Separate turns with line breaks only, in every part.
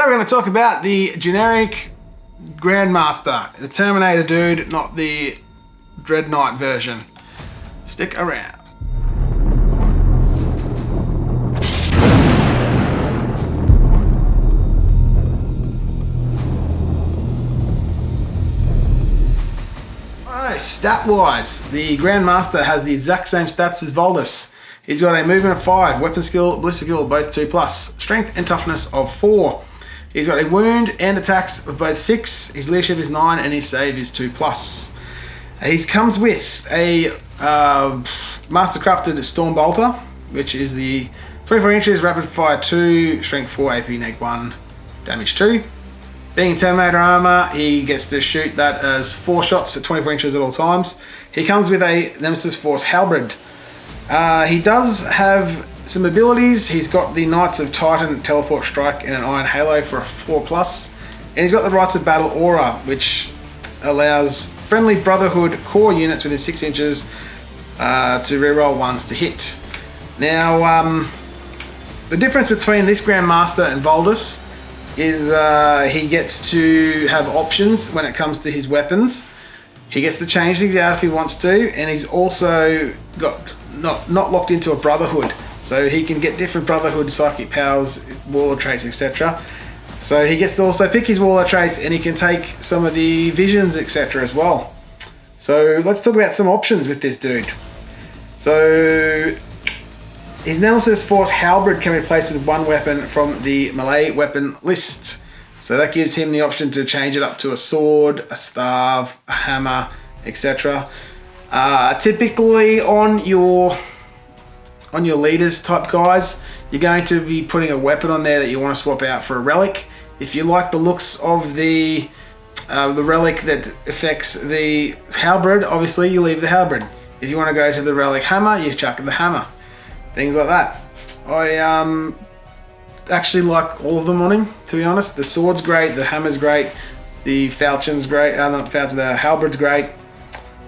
So we're going to talk about the generic Grandmaster, the Terminator dude, not the Dread Knight version. Stick around. Alright, stat-wise, the Grandmaster has the exact same stats as Voldus. He's got a movement of 5, weapon skill, ballistic skill both 2+, strength and toughness of 4. He's got a wound and attacks of both 6, his leadership is 9, and his save is 2+. He comes with a Mastercrafted Storm Bolter, which is the 24 inches, rapid fire 2, strength 4, AP neg 1, damage 2. Being Terminator Armor, he gets to shoot that as 4 shots at 24 inches at all times. He comes with a Nemesis Force Halberd. He does have some abilities. He's got the Knights of Titan Teleport Strike and an Iron Halo for a 4+. And he's got the Rites of Battle Aura, which allows friendly Brotherhood core units within 6 inches to reroll 1s to hit. Now, the difference between this Grandmaster and Voldus is he gets to have options when it comes to his weapons. He gets to change things out if he wants to, and he's also got not locked into a Brotherhood. So he can get different Brotherhood psychic powers, warlord traits, etc. So he gets to also pick his warlord traits, and he can take some of the visions, etc. as well. So let's talk about some options with this dude. So his Nemesis Force Halberd can be replaced with 1 weapon from the melee weapon list. So that gives him the option to change it up to a sword, a staff, a hammer, etc. Typically on your leaders type guys, you're going to be putting a weapon on there that you want to swap out for a relic. If you like the looks of the relic that affects the halberd, obviously you leave the halberd. If you want to go to the relic hammer, you chuck the hammer. Things like that. I actually like all of them on him, to be honest. The sword's great, the hammer's great, the falchion's great, the halberd's great.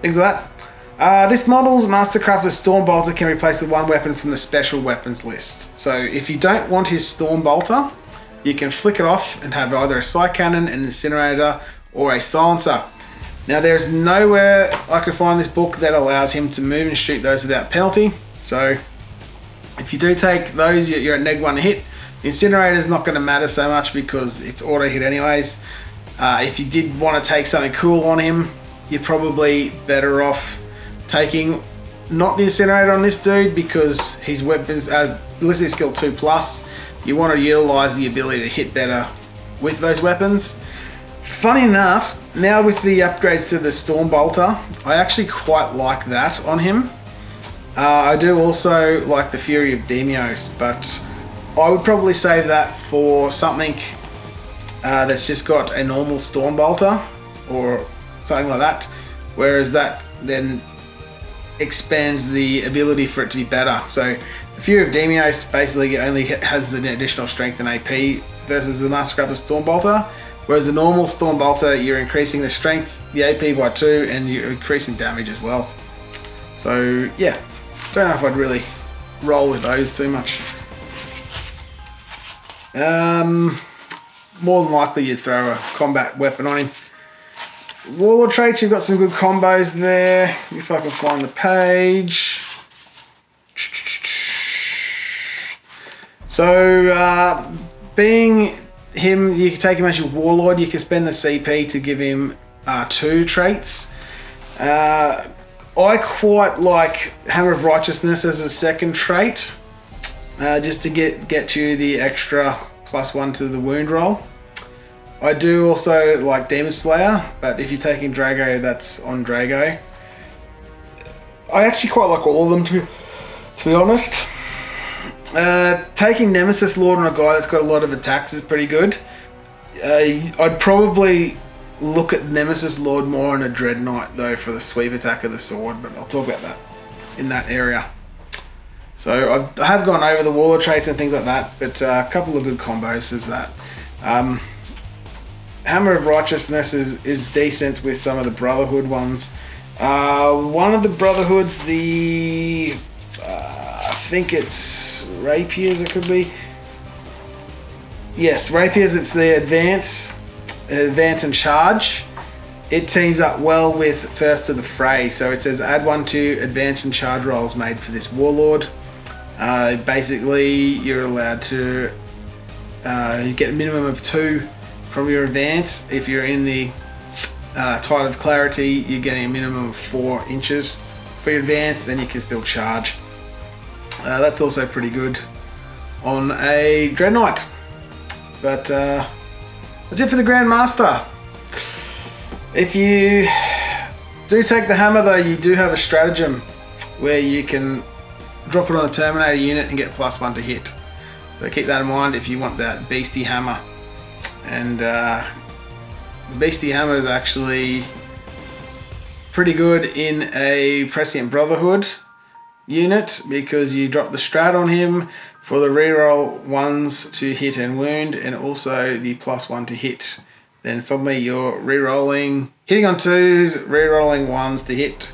Things like that. This model's Mastercrafted Storm Bolter can replace the 1 weapon from the special weapons list. So if you don't want his Storm Bolter, you can flick it off and have either a Psy Cannon, an Incinerator, or a Silencer. Now there's nowhere I could find this book that allows him to move and shoot those without penalty. So if you do take those, you're at neg 1 to hit. Incinerator is not going to matter so much because it's auto hit anyways. If you did want to take something cool on him, you're probably better off taking not the Incinerator on this dude because his weapons are ballistic skill 2+. You want to utilize the ability to hit better with those weapons. Funny enough, now with the upgrades to the Storm Bolter, I actually quite like that on him. I do also like the Fury of Demios, but I would probably save that for something that's just got a normal Storm Bolter or something like that, whereas that then expands the ability for it to be better. So the Fury of Demios basically only has an additional strength and AP versus the Mastercrafted Storm Bolter, whereas the normal Storm Bolter, you're increasing the strength, the AP by 2, and you're increasing damage as well. So yeah, don't know if I'd really roll with those too much. More than likely you'd throw a combat weapon on him. Warlord traits, you've got some good combos there. If I can find the page. So, being him, you can take him as your Warlord. You can spend the CP to give him 2 traits. I quite like Hammer of Righteousness as a second trait. Just to get you the extra +1 to the wound roll. I do also like Demon Slayer, but if you're taking Drago, that's on Drago. I actually quite like all of them to be honest. Taking Nemesis Lord on a guy that's got a lot of attacks is pretty good. I'd probably look at Nemesis Lord more on a Dread Knight though for the sweep attack of the sword, but I'll talk about that in that area. So I have gone over the Warlord traits and things like that, but a couple of good combos is that. Hammer of Righteousness is decent with some of the Brotherhood ones. One of the Brotherhoods, I think it's Rapiers it could be. yes, rapiers, it's the advance and charge. It teams up well with First to the Fray. So it says add 1 to advance and charge rolls made for this warlord. Basically, you're allowed to you get a minimum of 2 from your advance. If you're in the Tide of Clarity, you're getting a minimum of 4 inches for your advance, then you can still charge. That's also pretty good on a Dreadnought. But that's it for the Grandmaster. If you do take the hammer though, you do have a stratagem where you can drop it on a Terminator unit and get +1 to hit. So keep that in mind if you want that beastie hammer. And the beastie hammer is actually pretty good in a Prescient Brotherhood unit because you drop the strat on him for the reroll 1s to hit and wound, and also the +1 to hit. Then suddenly you're re-rolling, hitting on 2s, re-rolling 1s to hit,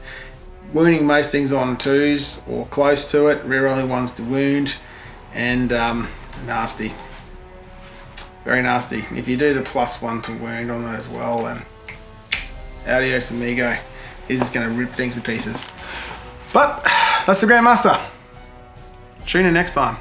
wounding most things on 2s or close to it, re-rolling 1s to wound, and nasty. Very nasty. If you do the +1 to wound on it as well, then adios amigo. He's just going to rip things to pieces. But that's the Grandmaster. Tune in next time.